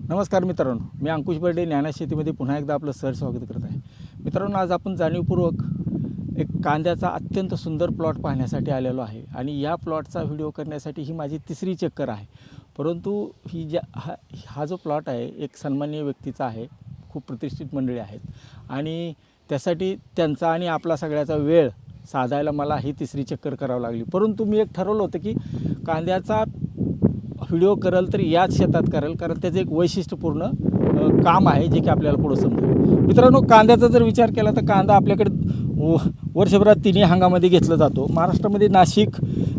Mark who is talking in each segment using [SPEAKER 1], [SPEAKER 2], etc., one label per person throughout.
[SPEAKER 1] नमस्कार मित्रांनो, मी अंकुश बर्डे ज्ञाना शेतीमध्ये पुन्हा एकदा आपलं सहर्ष स्वागत करत आहे. मित्रांनो, आज आपण जाणीवपूर्वक एक कांद्याचा अत्यंत सुंदर प्लॉट पाहण्यासाठी आलेलो आहे आणि या प्लॉटचा व्हिडिओ करण्यासाठी ही माझी तिसरी चक्कर आहे. परंतु हा जो प्लॉट आहे एक सन्माननीय व्यक्तीचा आहे, खूप प्रतिष्ठित मंडळी आहेत आणि त्यासाठी त्यांचा आणि आपला सगळ्याचा वेळ साधायला मला ही तिसरी चक्कर करावी लागली. परंतु मी एक ठरवलं होतं की कांद्याचा व्हिडिओ करेल तर याच शेतात करेल, कारण त्याचं एक वैशिष्ट्यपूर्ण काम आहे जे की आपल्याला पुढं समजेल. मित्रांनो, कांद्याचा जर विचार केला तर कांदा आपल्याकडे वर्षभरात तिन्ही हंगामामध्ये घेतला जातो. महाराष्ट्रामध्ये नाशिक,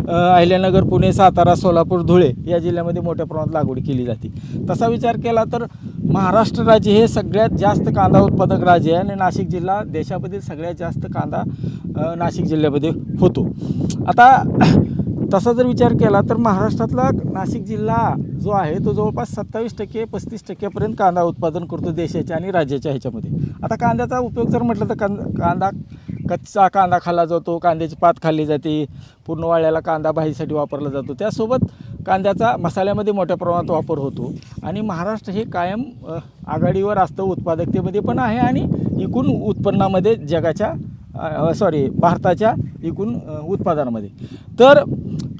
[SPEAKER 1] अहिल्यानगर, पुणे, सातारा, सोलापूर, धुळे या जिल्ह्यामध्ये मोठ्या प्रमाणात लागवड केली जाते. तसा विचार केला तर महाराष्ट्र राज्य हे सगळ्यात जास्त कांदा उत्पादक राज्य आहे आणि नाशिक जिल्हा देशामधील सगळ्यात जास्त कांदा नाशिक जिल्ह्यामध्ये होतो. आता तसा जर विचार केला तर महाराष्ट्रातला नाशिक जिल्हा जो आहे तो जवळपास 27% 35% कांदा उत्पादन करतो देशाच्या आणि राज्याच्या ह्याच्यामध्ये. आता कांद्याचा उपयोग जर म्हटलं तर कांदा कच्चा कांदा खाल्ला जातो, कांद्याची पात खाल्ली जाते, पूर्ण वाळलेला कांदा भाजीसाठी वापरला जातो. त्यासोबत कांद्याचा मसाल्यामध्ये मोठ्या प्रमाणात वापर होतो आणि महाराष्ट्र हे कायम आघाडीवर असतं, उत्पादकतेमध्ये पण आहे आणि एकूण उत्पन्नामध्ये भारताच्या एकूण उत्पादनामध्ये. तर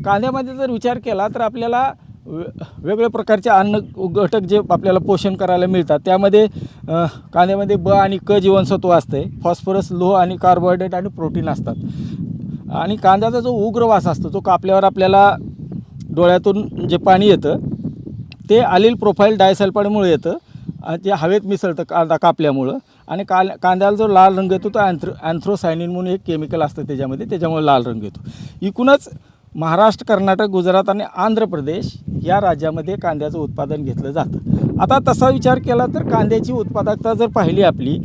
[SPEAKER 1] कांद्यामध्ये जर विचार केला तर आपल्याला वेगवेगळ्या प्रकारचे अन्न घटक जे आपल्याला पोषण करायला मिळतात, त्यामध्ये कांद्यामध्ये ब आणि क जीवनसत्व असते, फॉस्फरस, लोह आणि कार्बोहायड्रेट आणि प्रोटीन असतात. आणि कांद्याचा जो उग्र वास असतो तो कापल्यावर आपल्याला डोळ्यातून जे पाणी येतं ते अलील प्रोफाईल डायसल्फाइडमुळे येतं, जे हवेत मिसळतं कांदा कापल्यामुळं. आणि कांद्याला जो लाल रंग येतो तो अँथ्रोसायनिन म्हणून एक केमिकल असतं त्याच्यामुळे लाल रंग येतो. एकूणच महाराष्ट्र, कर्नाटक, गुजरात आणि आंध्र प्रदेश या राज्यामध्ये कांद्याचं उत्पादन घेतलं जातं. आता तसा विचार केला तर कांद्याची उत्पादकता जर पाहिली आपली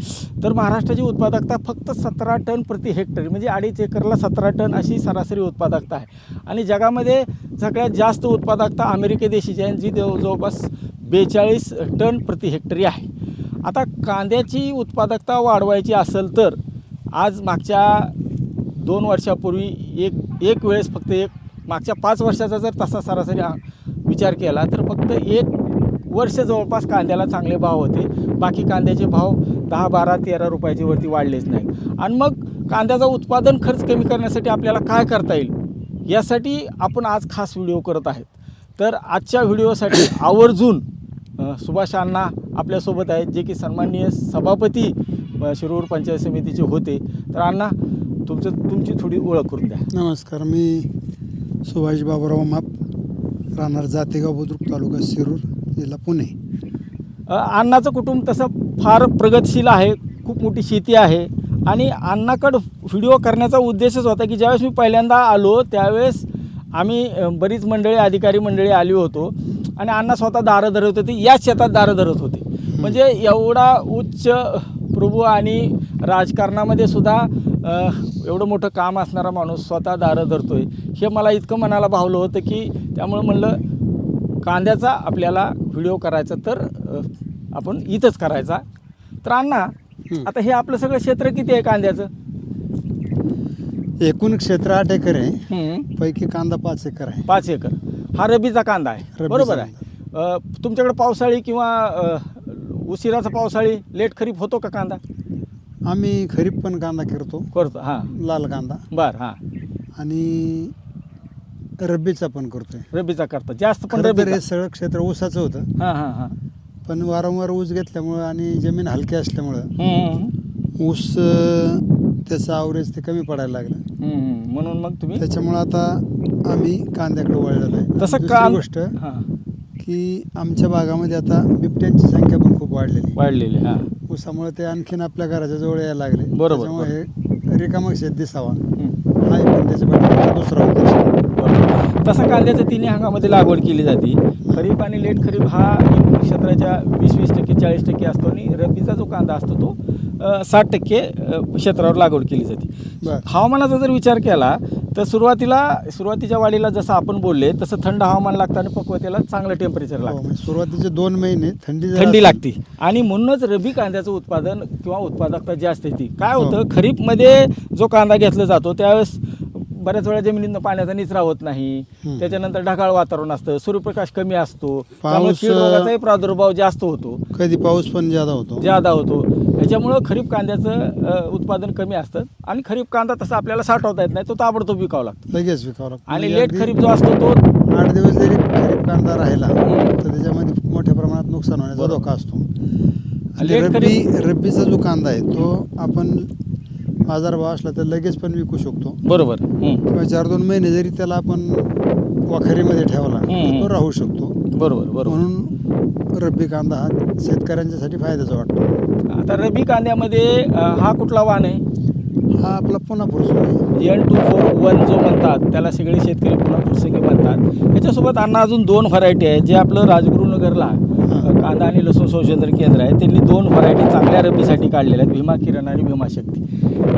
[SPEAKER 1] तर महाराष्ट्राची उत्पादकता फक्त 17 टन प्रति हेक्टर, म्हणजे 2.5 एकरला 17 टन अशी सरासरी उत्पादकता आहे. आणि जगामध्ये सगळ्यात जास्त उत्पादकता अमेरिके देशाची आहे, जी जवळपास 42 टन प्रति हेक्टरी आहे. आता कांद्याची उत्पादकता वाढवायची असेल तर आज मागच्या 2 वर्षापूर्वी एक वेळेस फक्त मागच्या 5 वर्षाचा जर तसा सरासरी विचार केला तर फक्त 1 वर्ष जवळपास कांद्याला चांगले भाव होते. बाकी कांद्याचे भाव 10, 12, 13 रुपयाच्या वरती वाढलेच नाहीत. आणि मग कांद्याचा उत्पादन खर्च कमी करण्यासाठी आपल्याला काय करता येईल यासाठी आपण आज खास व्हिडिओ करत आहेत. तर आजच्या व्हिडिओसाठी आवर्जून सुभाष अण्णा आपल्यासोबत आहेत, जे की सन्माननीय सभापती शिरूर पंचायत समितीचे होते. तर अण्णा, तुमची थोडी ओळख करून द्या.
[SPEAKER 2] नमस्कार, मी सुभाष बाबूराव माप, राहणार जातेगाव बुद्रुक, तालुका शिरूर, जिल्हा पुणे.
[SPEAKER 1] अण्णाचं कुटुंब तसं फार प्रगतशील आहे, खूप मोठी शेती आहे. आणि अण्णाकडं व्हिडिओ करण्याचा उद्देशच होता की ज्यावेळेस मी पहिल्यांदा आलो त्यावेळेस आम्ही बरीच मंडळी, अधिकारी मंडळी आली होतो आणि अण्णा स्वतः दारं धरत होते, याच शेतात दारं धरत होते. म्हणजे एवढा उच्च प्रभू आणि राजकारणामध्ये सुद्धा एवढं मोठं काम असणारा माणूस स्वतः दारं धरतोय, हे मला इतकं मनाला भावलं होतं की त्यामुळं म्हणलं कांद्याचा आपल्याला व्हिडिओ करायचा तर आपण इथंच करायचा. तर अण्णा, आता हे आपलं सगळं क्षेत्र किती आहे कांद्याचं?
[SPEAKER 2] एकूण क्षेत्र 8 एकर आहे, पैकी कांदा 5 एकर आहे.
[SPEAKER 1] 5 एकर हा रबीचा कांदा आहे, बरोबर आहे. तुमच्याकडे पावसाळी किंवा उशिराचा पावसाळी, लेट खरीप होतो का कांदा?
[SPEAKER 2] आम्ही खरीप पण कांदा करतो.
[SPEAKER 1] हां,
[SPEAKER 2] लाल कांदा.
[SPEAKER 1] बरं. हां,
[SPEAKER 2] आणि रब्बीचा पण करतोय.
[SPEAKER 1] रबीचा करता जास्त पण
[SPEAKER 2] खरं तर हे सगळं क्षेत्र ऊसाचं होतं,
[SPEAKER 1] हां,
[SPEAKER 2] पण वारंवार ऊस घेतल्यामुळं आणि जमीन हलकी असल्यामुळं ऊस त्याचं ॲव्हरेज ते कमी पडायला लागलं.
[SPEAKER 1] म्हणून मग तुम्ही
[SPEAKER 2] त्याच्यामुळं आता आम्ही कांद्याकडे वळलेलो आहे.
[SPEAKER 1] तसं
[SPEAKER 2] दुसरी गोष्ट की आमच्या भागामध्ये आता बिबट्यांची संख्या पण खूप वाढलेली.
[SPEAKER 1] हां,
[SPEAKER 2] ऊसामुळे ते आणखीन आपल्या घराच्या जवळ यायला लागले.
[SPEAKER 1] बरोबर.
[SPEAKER 2] त्याच्यामुळे रिकामं शेत दिसावा हा पण त्याच्या पाठीमागचा दुसरा उद्देश.
[SPEAKER 1] तसं कांद्याचं तिन्ही हंगामामध्ये लागवड केली जाते. खरीप आणि लेट खरीप हा क्षेत्राच्या 20% 40% असतो आणि रब्बीचा जो कांदा असतो तो 60% क्षेत्रावर लागवड केली जाते. हवामानाचा जर विचार केला तर सुरुवातीच्या वाढीला जसं आपण बोलले तसं थंड हवामान लागतं आणि पक्वतेला चांगलं टेम्परेचर लागतं.
[SPEAKER 2] सुरुवातीचे 2 महिने
[SPEAKER 1] थंडी लागते आणि म्हणूनच रब्बी कांद्याचं उत्पादन किंवा उत्पादकता जास्त येते. काय होतं, खरीपमध्ये जो कांदा घेतला जातो त्यावेळेस बऱ्याच वेळा जमिनीतनं पाण्याचा निचरा होत नाही. त्याच्यानंतर ढगाळ वातावरण असतं, सूर्यप्रकाश कमी असतो, त्यामुळे कीड रोगाचाही प्रादुर्भाव जास्त होतो,
[SPEAKER 2] कधी पाऊस पण ज्यादा होतो.
[SPEAKER 1] ह्याच्यामुळं खरीप कांद्याचं उत्पादन कमी असतं. आणि खरीप कांदा तसा आपल्याला साठवता येत नाही, तो ताबडतोब विकावा लागतो.
[SPEAKER 2] लगेच विकावं लागतं.
[SPEAKER 1] आणि
[SPEAKER 2] म्हणजे
[SPEAKER 1] लेट
[SPEAKER 2] अगदी
[SPEAKER 1] खरीप जो असतो तो
[SPEAKER 2] 8 दिवस जरी खरीप कांदा राहिला तर त्याच्यामध्ये मोठ्या प्रमाणात नुकसान होण्याचा धोका असतो. आणि
[SPEAKER 1] लेट
[SPEAKER 2] रब्बीचा जो कांदा आहे तो आपण बाजारभाव असला तर लगेच पण विकू शकतो.
[SPEAKER 1] बरोबर.
[SPEAKER 2] किंवा 4-2 महिने जरी त्याला आपण वाखरीमध्ये ठेवला तर तो राहू शकतो.
[SPEAKER 1] बरोबर.
[SPEAKER 2] म्हणून रब्बी कांदा हा शेतकऱ्यांच्यासाठी फायद्याचा वाटतो.
[SPEAKER 1] आता रब्बी कांद्यामध्ये हा कुठला वाण आहे?
[SPEAKER 2] हा आपला पुन्हा फुरसुंगी
[SPEAKER 1] N241 जो म्हणतात त्याला सगळे शेतकरी पुन्हा फुरसंगी म्हणतात. याच्यासोबत अण्णा अजून 2 व्हरायटी आहेत. जे आपलं राजगुरुनगरला कांदा आणि लसूण संशोधन केंद्र आहे, त्यांनी 2 व्हरायटी चांगल्या रब्बीसाठी काढलेल्या आहेत, भीमा किरण आणि भीमा शक्ती.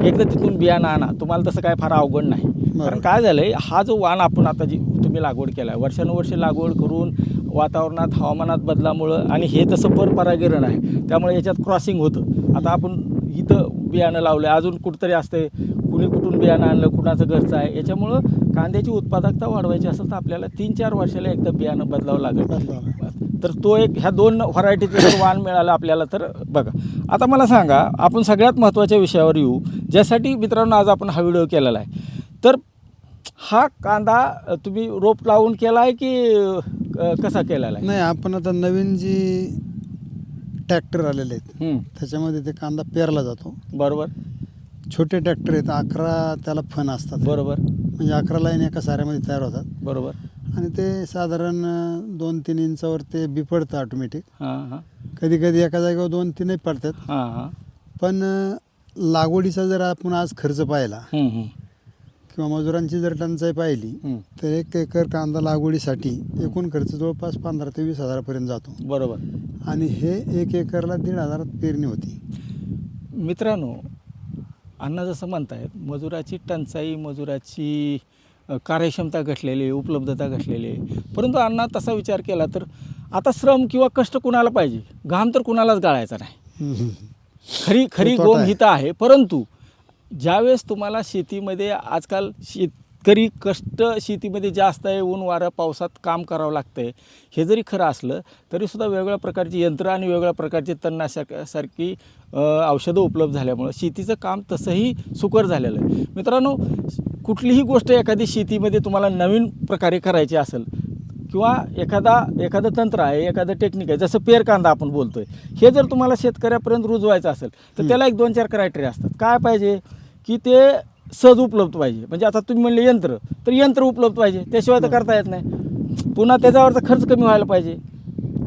[SPEAKER 1] एकदा तिथून बियाणं आणा, तुम्हाला तसं काय फार अवघड नाही. कारण काय झालं आहे, हा जो वाण आपण आता जी तुम्ही लागवड केला आहे, वर्षानुवर्षे लागवड करून वातावरणात हवामानात बदलामुळं, आणि हे तसं परपरागिरण आहे त्यामुळे याच्यात क्रॉसिंग होतं. आता आपण इथं बियाणं लावलं आहे, अजून कुठंतरी असते, कुणी कुठून बियाणं आणलं, कुणाचं घरचं आहे. याच्यामुळं कांद्याची उत्पादकता वाढवायची असेल तर आपल्याला 3-4 वर्षाला एकदा बियाणं बदलावं लागेल. तर तो एक ह्या 2 व्हरायटीचं जर वाण मिळालं आपल्याला तर बघा. आता मला सांगा, आपण सगळ्यात महत्त्वाच्या विषयावर येऊ, ज्यासाठी मित्रांनो आज आपण हा व्हिडिओ केलेला आहे. तर हा कांदा तुम्ही रोप लावून केला आहे की कसा केलेला आहे?
[SPEAKER 2] नाही, आपण आता नवीन जी ट्रॅक्टर आलेले आहेत त्याच्यामध्ये ते कांदा पेरला जातो.
[SPEAKER 1] बरोबर.
[SPEAKER 2] छोटे ट्रॅक्टर आहेत, 11 त्याला फण असतात.
[SPEAKER 1] बरोबर.
[SPEAKER 2] म्हणजे 11 लाईन एका साऱ्यामध्ये तयार होतात.
[SPEAKER 1] बरोबर.
[SPEAKER 2] आणि ते साधारण 2-3 इंचावर ते बिपडतं ऑटोमॅटिक.
[SPEAKER 1] हां.
[SPEAKER 2] कधी कधी एका जागेवर 2-3 पडतात.
[SPEAKER 1] हां.
[SPEAKER 2] पण लागवडीचा जर आपण आज खर्च पाहिला किंवा मजुरांची जर टंचाई पाहिली तर 1 एकर कांदा लागवडीसाठी एकूण खर्च जवळपास 15,000 ते 20,000 जातो.
[SPEAKER 1] बरोबर.
[SPEAKER 2] आणि हे 1 एकरला 1,500 पेरणी होती.
[SPEAKER 1] मित्रांनो, अण्णा जसं म्हणतायत, मजुराची टंचाई, मजुराची कार्यक्षमता घटलेली, उपलब्धता घटलेली आहे. परंतु अण्णा तसा विचार केला तर आता श्रम किंवा कष्ट कुणाला पाहिजे, घाम तर कुणालाच गाळायचा नाही. खरी गोम हिता आहे. परंतु ज्यावेळेस तुम्हाला शेतीमध्ये आजकाल शेतकरी कष्ट शेतीमध्ये जास्त आहे, ऊन वारं पावसात काम करावं लागतं आहे, हे जरी खरं असलं तरीसुद्धा वेगवेगळ्या प्रकारची यंत्र आणि वेगवेगळ्या प्रकारची तणनाशकासारखी औषधं उपलब्ध झाल्यामुळं शेतीचं काम तसंही सुकर झालेलं आहे. मित्रांनो, कुठलीही गोष्ट एखादी शेतीमध्ये तुम्हाला नवीन प्रकारे करायची असेल किंवा एखादं तंत्र आहे, एखादं टेक्निक आहे, जसं पेर कांदा आपण बोलतोय, हे जर तुम्हाला शेतकऱ्यापर्यंत रुजवायचं असेल तर त्याला 1-2-4 क्रायटेरिया असतात. काय पाहिजे की ते सहज उपलब्ध पाहिजे. म्हणजे आता तुम्ही म्हणले यंत्र, तर यंत्र उपलब्ध पाहिजे, त्याशिवाय तर करता येत नाही. पुन्हा त्याच्यावरचा खर्च कमी व्हायला पाहिजे.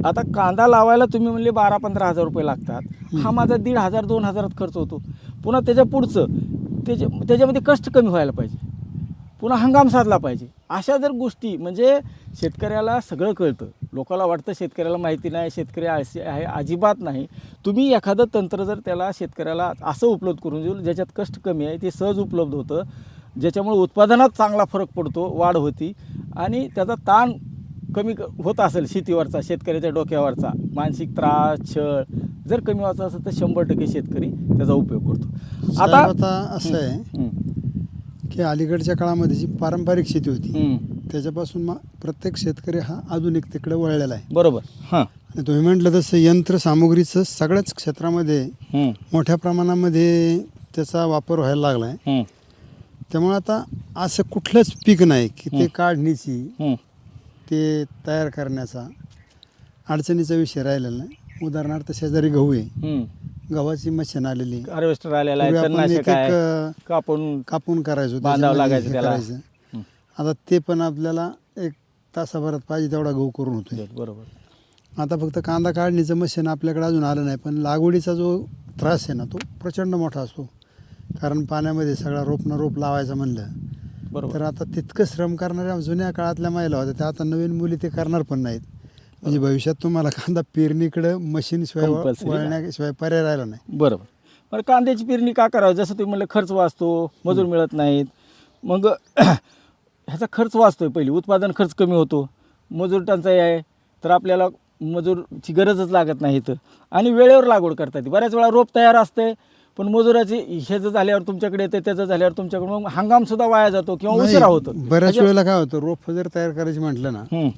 [SPEAKER 1] आता कांदा लावायला तुम्ही म्हणले 12-15 हजार रुपये लागतात, हा माझा 1,500-2,000 खर्च होतो. पुन्हा त्याच्या पुढचं त्याच्यामध्ये कष्ट कमी व्हायला पाहिजे, पुन्हा हंगाम साधला पाहिजे. अशा जर गोष्टी, म्हणजे शेतकऱ्याला सगळं कळतं. लोकांना वाटतं शेतकऱ्याला माहिती नाही, शेतकरी आळशी आहे, अजिबात नाही. तुम्ही एखादं तंत्र जर त्याला शेतकऱ्याला असं उपलब्ध करून देऊ ज्याच्यात कष्ट कमी आहे, ते सहज उपलब्ध होतं, ज्याच्यामुळे उत्पादनात चांगला फरक पडतो, वाढ होती, आणि त्याचा ताण कमी होत असेल शेतीवरचा, शेतकऱ्याच्या डोक्यावरचा मानसिक त्रास, छळ जर कमी व्हायचा असेल तर 100% शेतकरी त्याचा उपयोग करतो.
[SPEAKER 2] आता असं आहे की अलीकडच्या काळामध्ये जी पारंपरिक शेती होती त्याच्यापासून मग प्रत्येक शेतकरी हा आधुनिकतेकडे वळलेला आहे.
[SPEAKER 1] बरोबर. हां.
[SPEAKER 2] आणि तुम्ही म्हटलं तसं यंत्रसामुग्रीचं सगळ्याच क्षेत्रामध्ये मोठ्या प्रमाणामध्ये त्याचा वापर व्हायला लागला आहे. त्यामुळे आता असं कुठलंच पीक नाही की ते काढणीची, ते तयार करण्याचा अडचणीचा विषय राहिलेला नाही. उदाहरणार्थ शेजारी गहू आहे, गव्हाची मशीन आलेली,
[SPEAKER 1] हार्वेस्टर आलेला आहे, तणनाशक आहे,
[SPEAKER 2] कापून करायचो,
[SPEAKER 1] बांधावं लागायचं त्याला.
[SPEAKER 2] आता ते पण आपल्याला 1 तासाभरात पाहिजे तेवढा गहू करून होतो.
[SPEAKER 1] बरोबर.
[SPEAKER 2] आता फक्त कांदा काढणीचं मशीन आपल्याकडे अजून आलं नाही, पण लागवडीचा जो त्रास आहे ना तो प्रचंड मोठा असतो. कारण पाण्यामध्ये सगळा रोप लावायचं म्हणलं तर आता तितकं श्रम करणाऱ्या जुन्या काळातल्या महिला होत्या, त्या आता नवीन मुली ते करणार पण नाहीत. म्हणजे भविष्यात तुम्हाला कांदा पेरणीकडं मशीनशिवाय वळण्याशिवाय पर्याय राहिला नाही.
[SPEAKER 1] बरोबर. बरं, कांद्याची पेरणी का करावी? जसं तुम्ही म्हणलं खर्च वाचतो, मजूर मिळत नाहीत, मग ह्याचा खर्च वाचतोय. पहिली उत्पादन खर्च कमी होतो, मजूर टंचाई आहे तर आपल्याला मजूरची गरजच लागत नाही इथं, आणि वेळेवर लागवड करता येते. बऱ्याच वेळा रोप तयार असते पण मजुराचे ह्याचं झाल्यावर तुमच्याकडे येते, त्याचं झाल्यावर तुमच्याकडे, मग हंगाम सुद्धा वाया जातो किंवा
[SPEAKER 2] नाही,
[SPEAKER 1] उशिरा होतो.
[SPEAKER 2] बऱ्याच वेळेला काय होतं, रोप जर तयार करायची म्हटलं ना,
[SPEAKER 1] हं,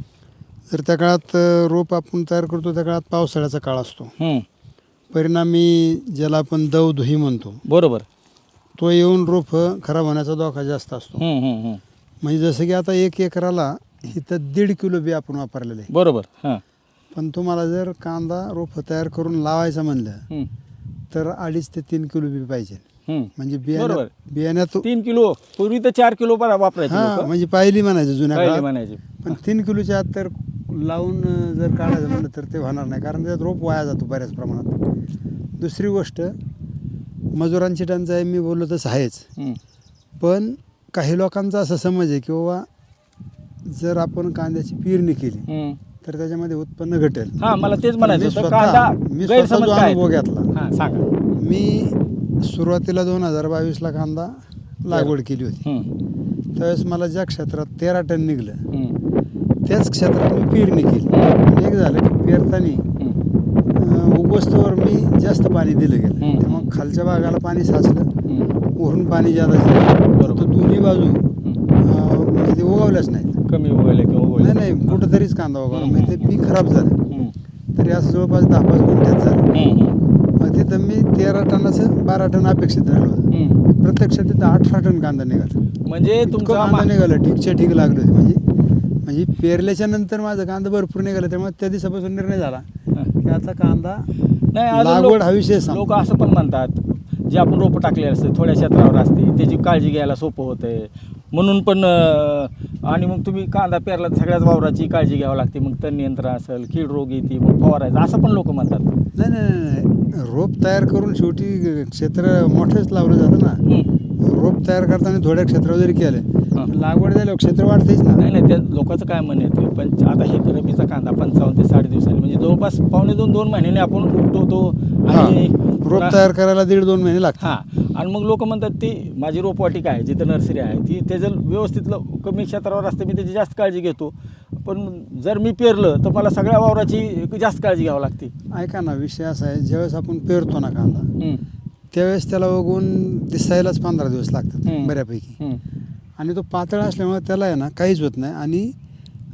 [SPEAKER 2] तर त्या काळात रोप आपण तयार करतो त्या काळात पावसाळ्याचा काळ असतो.
[SPEAKER 1] हं,
[SPEAKER 2] परिणामी ज्याला आपण दव धुही म्हणतो
[SPEAKER 1] बरोबर.
[SPEAKER 2] तो येऊन रोप खराब होण्याचा धोका जास्त असतो.
[SPEAKER 1] हं, हं, हं,
[SPEAKER 2] म्हणजे जसं की आता 1 एकराला इथं 1.5 किलो बी आपण वापरलेलं आहे.
[SPEAKER 1] बरोबर. हां.
[SPEAKER 2] पण तुम्हाला जर कांदा रोप तयार करून लावायचं म्हणलं
[SPEAKER 1] हं,
[SPEAKER 2] तर 2.5 ते 3 किलो बी पाहिजे.
[SPEAKER 1] हं.
[SPEAKER 2] म्हणजे
[SPEAKER 1] बरोबर.
[SPEAKER 2] बियाण्यात
[SPEAKER 1] 3 किलो, पूर्वी तर 4 किलो वापरायचे
[SPEAKER 2] हा
[SPEAKER 1] लोकं.
[SPEAKER 2] म्हणजे पाहिली म्हणायचं जुन्या
[SPEAKER 1] पहिले
[SPEAKER 2] काळात.
[SPEAKER 1] म्हणायचे.
[SPEAKER 2] पण 3 किलोच्या आत तर लावून जर काढायचं म्हणलं तर ते होणार नाही, कारण त्यात रोप वाया जातो बऱ्याच प्रमाणात. दुसरी गोष्ट, मजुरांची टंचाई मी बोललो तसं आहेच.
[SPEAKER 1] हं,
[SPEAKER 2] पण काही लोकांचा असा समज आहे की बाबा जर आपण कांद्याची पेरणी केली
[SPEAKER 1] हं.
[SPEAKER 2] तर त्याच्यामध्ये उत्पन्न घटेल.
[SPEAKER 1] हां, मला तेच म्हणायचं
[SPEAKER 2] मी
[SPEAKER 1] होतं.
[SPEAKER 2] स्वतः-
[SPEAKER 1] कांदा
[SPEAKER 2] मी स्वतः
[SPEAKER 1] गैरसमज
[SPEAKER 2] जो
[SPEAKER 1] काय
[SPEAKER 2] अनुभव
[SPEAKER 1] आहे?
[SPEAKER 2] घेतला.
[SPEAKER 1] हां, सांगा.
[SPEAKER 2] मी सुरुवातीला 2022ला कांदा लागवड केली होती.
[SPEAKER 1] हं,
[SPEAKER 2] त्यावेळेस मला ज्या क्षेत्रात 13 टन निघलं
[SPEAKER 1] हं,
[SPEAKER 2] त्याच क्षेत्रात मी पेरणी केली. आणि एक झालं की पेरताना
[SPEAKER 1] हं,
[SPEAKER 2] उगवस्तवर मी जास्त पाणी दिलं गेलं.
[SPEAKER 1] हं.
[SPEAKER 2] मग खालच्या भागाला पाणी साचलं,
[SPEAKER 1] हं.
[SPEAKER 2] वरून पाणी जादा झालं,
[SPEAKER 1] बरोबर.
[SPEAKER 2] तर दोन्ही बाजू म्हणजे ते उगवल्याच नाहीत.
[SPEAKER 1] कमी उगवले किंवा उगवले.
[SPEAKER 2] नाही कुठंतरीच कांदा उगवला.
[SPEAKER 1] हं,
[SPEAKER 2] म्हणजे ते पीक खराब झालं.
[SPEAKER 1] हं,
[SPEAKER 2] तरी असं जवळपास 10-5 गुंठ्यात झालं.
[SPEAKER 1] हं, हं,
[SPEAKER 2] मग तिथं मी 13 टनाचं 12 टन अपेक्षित राहिलो होतं.
[SPEAKER 1] हं.
[SPEAKER 2] प्रत्यक्षात तिथं 18 टन कांदा निघाला.
[SPEAKER 1] म्हणजे
[SPEAKER 2] इतकं
[SPEAKER 1] तुमचा
[SPEAKER 2] कांदा निघालं, ठीकच्या ठीक लागलं होते. म्हणजे पेरल्याच्या नंतर माझा कांदा भरपूर निघाला. त्यामुळे त्या दिवसापासून निर्णय झाला की आता कांदा
[SPEAKER 1] नाही, अजून
[SPEAKER 2] लागवड हा विषय संपला.
[SPEAKER 1] लोक असं पण म्हणतात, जे आपण रोपं टाकलेले असते थोड्या क्षेत्रावर असते, त्याची काळजी घ्यायला सोपं होतंय म्हणून पण आणि मग तुम्ही कांदा पेरला तर सगळ्याच वावराची काळजी घ्यावी लागते, मग तण नियंत्रण असेल, कीड रोग येते, मग फवारायचं, असं पण लोक म्हणतात.
[SPEAKER 2] नाही रोप तयार करून शेवटी क्षेत्र मोठंच लावलं जातं ना.
[SPEAKER 1] हं.
[SPEAKER 2] रोप तयार करताना थोड्या क्षेत्रावर जरी केलं
[SPEAKER 1] हां.
[SPEAKER 2] लागवड झाल्यावर क्षेत्र वाढतेच ना.
[SPEAKER 1] नाही त्या लोकांचं काय म्हणणं येतं, पण आता हे रबीचा कांदा 55 ते 60 दिवसांनी, म्हणजे जवळपास 2.5 महिन्याने आपण उपटवतो आणि
[SPEAKER 2] रोप तयार करायला 1.5-2 महिने लागतात.
[SPEAKER 1] हां, आणि मग लोक म्हणतात ती माझी रोपवाटिका आहे, जिथं नर्सरी आहे, ती त्याचं व्यवस्थित कमी क्षेत्रावर असते, मी त्याची जास्त काळजी घेतो. पण जर मी पेरलं तर मला सगळ्या वावराची जास्त काळजी घ्यावी लागते.
[SPEAKER 2] ऐका ना, विषय असा आहे, ज्यावेळेस आपण पेरतो ना कांदा
[SPEAKER 1] हं,
[SPEAKER 2] त्यावेळेस त्याला उगवून दिसायलाच 15 दिवस लागतात
[SPEAKER 1] हं.
[SPEAKER 2] बऱ्यापैकी.
[SPEAKER 1] हं,
[SPEAKER 2] आणि तो पातळ असल्यामुळे त्याला आहे ना काहीच होत नाही. आणि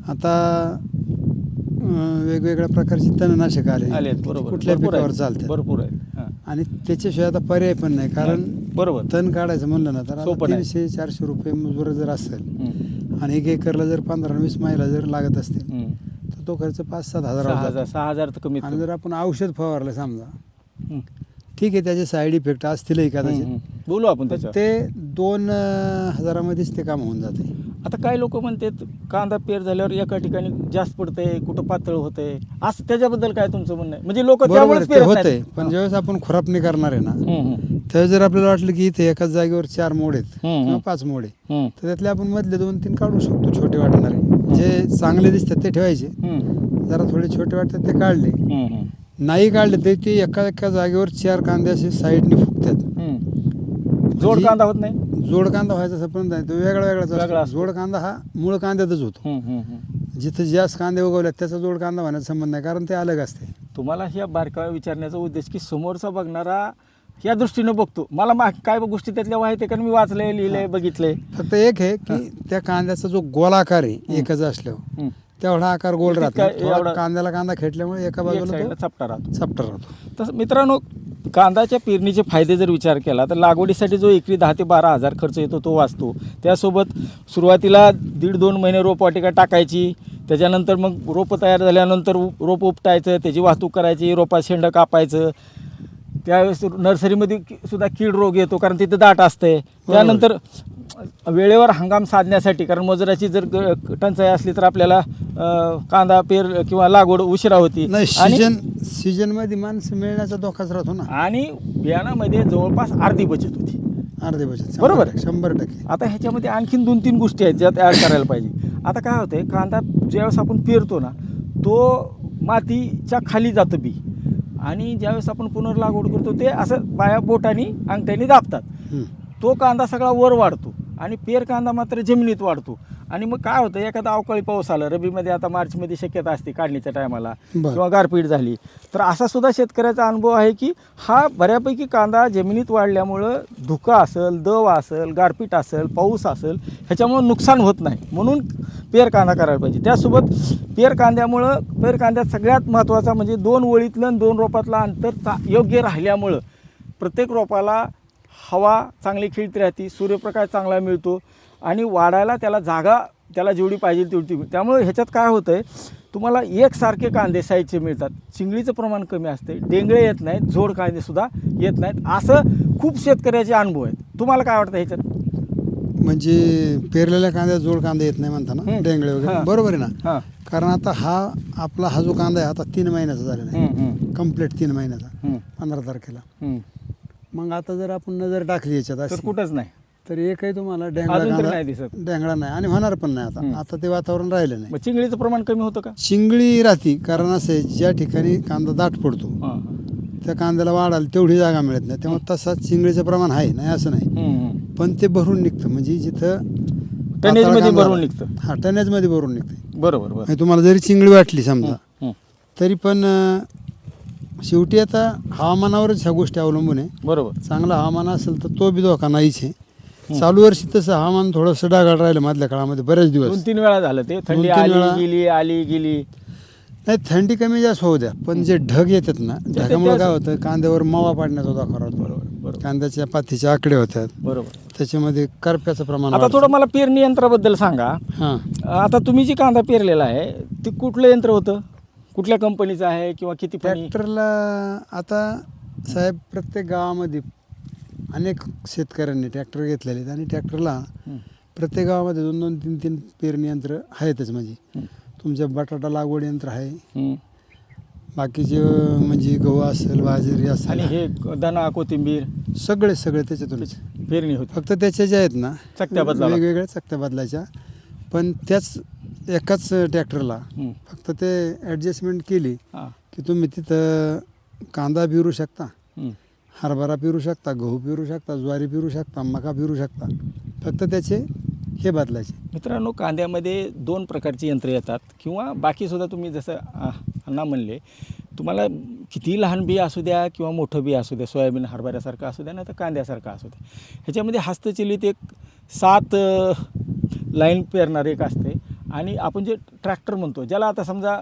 [SPEAKER 2] आता वेगवेगळ्या प्रकारची तणनाशक
[SPEAKER 1] आले
[SPEAKER 2] आले,
[SPEAKER 1] आहेत, बरोबर.
[SPEAKER 2] कुठल्या
[SPEAKER 1] भरपूर
[SPEAKER 2] पिकावर
[SPEAKER 1] आहेत,
[SPEAKER 2] चालतात.
[SPEAKER 1] भरपूर आहे. हां,
[SPEAKER 2] आणि त्याच्याशिवाय आता पर्याय पण नाही, कारण
[SPEAKER 1] बरोबर.
[SPEAKER 2] तण काढायचं म्हणलं ना तर आता
[SPEAKER 1] सोपं नाही.
[SPEAKER 2] 300-400 रुपये मजूर जर असेल
[SPEAKER 1] हं,
[SPEAKER 2] आणि 1 एकरला जर 15-20 महिला जर लागत असतील
[SPEAKER 1] हं.
[SPEAKER 2] तर तो खर्च 5-7 हजार
[SPEAKER 1] 6,000 तर कमीत
[SPEAKER 2] आणि
[SPEAKER 1] कमी.
[SPEAKER 2] जर आपण औषध फवारलं समजा,
[SPEAKER 1] हं,
[SPEAKER 2] ठीक आहे त्याचे साईड इफेक्ट असतीलही कदाचित,
[SPEAKER 1] हं, बोलू आपण
[SPEAKER 2] पण
[SPEAKER 1] त्याच्यावर.
[SPEAKER 2] ते 2,000मध्येच ते काम होऊन जाते.
[SPEAKER 1] आता काही लोक म्हणतात कांदा पेर झाल्यावर एका ठिकाणी जास्त पडतंय, कुठं पातळ होतंय, असं त्याच्याबद्दल काय तुमचं म्हणणं आहे? म्हणजे लोक
[SPEAKER 2] बरोबर
[SPEAKER 1] त्यामुळेच
[SPEAKER 2] आहे, ते
[SPEAKER 1] पेरत
[SPEAKER 2] होतंय.
[SPEAKER 1] नाहीत.
[SPEAKER 2] पण ज्यावेळेस आपण खुरापणी करणार आहे ना
[SPEAKER 1] हं, हं,
[SPEAKER 2] त्यावेळेस जर आपल्याला वाटलं की इथे एकाच जागेवर 4 मोड आहेत
[SPEAKER 1] हं,
[SPEAKER 2] किंवा
[SPEAKER 1] हं.
[SPEAKER 2] 5 मोड आहे,
[SPEAKER 1] हं,
[SPEAKER 2] तर त्यातले आपण मधले 2-3 काढू शकतो, छोटे वाटणारे. जे चांगले दिसतात ते ठेवायचे,
[SPEAKER 1] हं,
[SPEAKER 2] जरा थोडे छोटे वाटतात ते काढले.
[SPEAKER 1] हं, हं,
[SPEAKER 2] नाही काढले तरी ते एका जागेवर 4 कांदे असे साईडने फुगतात.
[SPEAKER 1] हं. जोड कांदा होत नाही.
[SPEAKER 2] जोड कांदा व्हायचा संबंध नाही, तो वेगळाच
[SPEAKER 1] वेगळा
[SPEAKER 2] असतो.
[SPEAKER 1] असतो.
[SPEAKER 2] जोड कांदा हा मूळ कांद्यातच होतो.
[SPEAKER 1] हं, हं, हं.
[SPEAKER 2] जिथं जास्त कांदे उगवल्यात त्याचा जोड कांदा होण्याचा संबंध नाही, कारण ते अलग असते.
[SPEAKER 1] तुम्हाला ह्या बारकाव्या विचारण्याचा उद्देश की समोरचा बघणारा या दृष्टीनं बघतो. मला काय गोष्टी त्यातल्या माहिती आहे, कारण मी वाचलंय, लिहिलंय, बघितलंय.
[SPEAKER 2] फक्त एक आहे की त्या कांद्याचा जो गोलाकार आहे एकच असल्यावर
[SPEAKER 1] हं.
[SPEAKER 2] तेवढा आकार गोल
[SPEAKER 1] किती
[SPEAKER 2] राहतो.
[SPEAKER 1] काय
[SPEAKER 2] थोडा
[SPEAKER 1] एवढा-
[SPEAKER 2] कांद्याला कांदा खेटल्यामुळे एका
[SPEAKER 1] एक
[SPEAKER 2] बाजूला
[SPEAKER 1] साईडला
[SPEAKER 2] तो
[SPEAKER 1] चपटा राहतो.
[SPEAKER 2] चपटा राहतो.
[SPEAKER 1] तसं मित्रांनो, कांद्याच्या पेरणीचे फायदे जर विचार केला तर लागवडीसाठी जो एकरी 10 ते 12 हजार खर्च येतो तो वाचतो. त्यासोबत सुरुवातीला 1.5-2 महिने रोपवाटिका टाकायची, त्याच्यानंतर मग रोपं तयार झाल्यानंतर रोप उपटायचं, त्याची वाहतूक करायची, रोपात शेंडं कापायचं. त्यावेळेस नर्सरीमध्ये सुद्धा कीड रोग येतो, कारण तिथे दाट असते. त्यानंतर वेळेवर हंगाम साधण्यासाठी, कारण मजुराची जर टंचाई असली तर आपल्याला कांदा पेर किंवा लागवड उशिरा होती.
[SPEAKER 2] नाही,
[SPEAKER 1] आणि
[SPEAKER 2] सीजन मध्ये माणसं मिळण्याचा धोकाच राहतो ना.
[SPEAKER 1] आणि बियाणामध्ये जवळपास अर्धी बचत होती.
[SPEAKER 2] अर्धे बचत
[SPEAKER 1] बरोबर.
[SPEAKER 2] 100%.
[SPEAKER 1] आता ह्याच्यामध्ये आणखीन 2-3 गोष्टी आहेत ज्या ॲड करायला पाहिजे. आता काय होतंय, कांदा ज्यावेळेस आपण पेरतो ना तो मातीच्या खाली जातं बी, आणि ज्यावेळेस आपण पुनर्लागवड करतो ते असं बाया बोटाने अंगठ्याने दाबतात.
[SPEAKER 2] हं.
[SPEAKER 1] तो कांदा सगळा वर वाढतो. आणि पेर कांदा मात्र जमिनीत वाढतो. आणि मग काय होतं, एखादा अवकाळी पाऊस आला रबीमध्ये, आता मार्चमध्ये शक्यता असते काढणीच्या टायमाला,
[SPEAKER 2] बरं.
[SPEAKER 1] किंवा गारपीट झाली, तर असा सुद्धा शेतकऱ्याचा अनुभव आहे की हा बऱ्यापैकी कांदा जमिनीत वाढल्यामुळं धुका असेल, दव असेल, गारपीट असेल, पाऊस असेल, ह्याच्यामुळं नुकसान होत नाही. म्हणून पेर कांदा करायला पाहिजे. त्यासोबत पेर कांद्यात सगळ्यात महत्त्वाचा म्हणजे 2 ओळीतलं आणि 2 रोपातलं अंतर योग्य राहिल्यामुळं प्रत्येक रोपाला हवा चांगली खिळती राहते, सूर्यप्रकाश चांगला मिळतो आणि वाढायला त्याला जेवढी पाहिजे तेवढी. त्यामुळे ह्याच्यात काय होतं आहे, तुम्हाला एकसारखे कांदे साईजचे मिळतात, चिंगळीचं प्रमाण कमी असते, डेंगळे येत नाहीत, जोड कांदेसुद्धा येत नाहीत, असं खूप शेतकऱ्याचे अनुभव आहेत. तुम्हाला काय वाटतं ह्याच्यात?
[SPEAKER 2] म्हणजे पेरलेल्या कांद्यात जोड कांदा येत नाही म्हणता ना, डेंगळे वगैरे,
[SPEAKER 1] हां.
[SPEAKER 2] बरोबर आहे ना.
[SPEAKER 1] हां.
[SPEAKER 2] कारण आता हा जो कांदा आहे आता 3 महिन्याचा झालेला आहे, कंप्लीट 3 महिन्याचा, 15 तारखेला. मग आता जर आपण नजर टाकली याच्यात
[SPEAKER 1] तर
[SPEAKER 2] अशी,
[SPEAKER 1] कुठंच नाही,
[SPEAKER 2] तर एकही तुम्हाला
[SPEAKER 1] अजून तरी नाही दिसत.
[SPEAKER 2] डेंगळा नाही आणि होणार पण नाही. आता ते वातावरण राहिलं नाही.
[SPEAKER 1] मग चिंगळीचं प्रमाण कमी होतं का?
[SPEAKER 2] चिंगळी राहती, कारण असं आहे, ज्या ठिकाणी कांदा दाट पडतो
[SPEAKER 1] हां.
[SPEAKER 2] त्या कांद्याला वाढायला तेवढी जागा मिळत नाही, तेव्हा तसा चिंगळीचं प्रमाण आहे, नाही असं नाही, पण ते भरून निघतं. म्हणजे जिथं
[SPEAKER 1] टनेजमध्ये
[SPEAKER 2] कांदा-
[SPEAKER 1] भरून निघतं.
[SPEAKER 2] हा, टनेजमध्ये भरून निघतं.
[SPEAKER 1] बरोबर.
[SPEAKER 2] म्हणजे तुम्हाला जरी चिंगळी वाटली समजा, तरी पण शेवटी आता हवामानावरच ह्या गोष्टी अवलंबून आहे.
[SPEAKER 1] बरोबर.
[SPEAKER 2] चांगलं हवामान असेल तर तो बी धोका नाहीच आहे. चालू वर्षी तसं हवामान थोडंसं डागाळ राहिलं मधल्या काळामध्ये बरेच दिवस.
[SPEAKER 1] 2-3 वेळा झालं ते, थंडी
[SPEAKER 2] 2-3 वेळा.
[SPEAKER 1] आली गेली.
[SPEAKER 2] नाही, थंडी कमी जास्त होऊ द्या, पण जे ढग येतात ना, ढगामुळे काय होतं, कांद्यावर मावा पाडण्याचा धोका राहतो.
[SPEAKER 1] बरोबर.
[SPEAKER 2] कांद्याच्या पातीचे आकडे होतात,
[SPEAKER 1] बरोबर.
[SPEAKER 2] त्याच्यामध्ये करप्याचं प्रमाण
[SPEAKER 1] आता
[SPEAKER 2] वाढतं.
[SPEAKER 1] थोडं मला पेरणी यंत्राबद्दल सांगा.
[SPEAKER 2] हां,
[SPEAKER 1] आता तुम्ही जी कांदा पेरलेला आहे ते कुठलं यंत्र होतं, कुठल्या कंपनीचं आहे, किंवा किती फणी?
[SPEAKER 2] ट्रॅक्टरला आता साहेब प्रत्येक गावामध्ये अनेक शेतकऱ्यांनी ट्रॅक्टर घेतलेले आहेत आणि ट्रॅक्टरला प्रत्येक गावामध्ये 2-2, 3-3 पेरणी यंत्र आहेतच. म्हणजे तुमच्या बटाटा लागवड यंत्र आहे, बाकीचे म्हणजे गहू असेल, बाजरी असेल,
[SPEAKER 1] आणि हे धना, कोथिंबीर
[SPEAKER 2] सगळे त्याच्यातूनच
[SPEAKER 1] पेरणी होती.
[SPEAKER 2] फक्त त्याच्या ज्या आहेत ना,
[SPEAKER 1] चकत्या बदलाव्या.
[SPEAKER 2] वेगवेगळ्या चकत्या बदलायच्या, पण त्याच एकाच ट्रॅक्टरला फक्त ते ॲडजस्टमेंट केली
[SPEAKER 1] हां.
[SPEAKER 2] की तुम्ही तिथं कांदा पेरू शकता, हरभरा पेरू शकता, गहू पेरू शकता, ज्वारी पेरू शकता, मका पेरू शकता, फक्त त्याचे हे बदलायचे.
[SPEAKER 1] मित्रांनो, कांद्यामध्ये 2 प्रकारची यंत्र येतात, किंवा बाकीसुद्धा तुम्ही जसं अण्णा म्हणले, तुम्हाला किती लहान बी असू द्या किंवा मोठं बी असू द्या, सोयाबीन हरभऱ्यासारखं असू द्या, नाही तर कांद्यासारखं असू द्या, ह्याच्यामध्ये हस्तचलित एक 7 लाईन पेरणार एक असते. आणि आपण जे ट्रॅक्टर म्हणतो, ज्याला आता समजा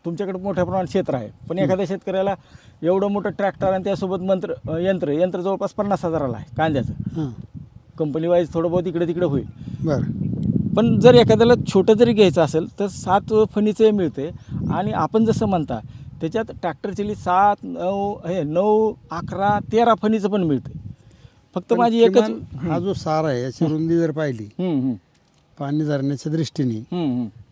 [SPEAKER 1] तुमच्याकडे मोठ्या प्रमाणात क्षेत्र आहे, पण एखाद्या शेतकऱ्याला एवढं मोठं ट्रॅक्टर आणि त्यासोबत यंत्र जवळपास 50,000ला आहे कांद्याचं. कंपनी वाईज थोडं बहुत इकडे तिकडे होईल.
[SPEAKER 2] बरं.
[SPEAKER 1] पण जर एखाद्याला छोटं जरी घ्यायचं असेल तर 7 फणीचे मिळते. आणि आपण जसं म्हणता त्याच्यात ट्रॅक्टरची 7, 9, 11, 13 फणीचं पण मिळते. फक्त माझी एकच
[SPEAKER 2] किमान हा जो सार आहे याची रुंदी जर पाहिली पाणी धरण्याच्या दृष्टीने,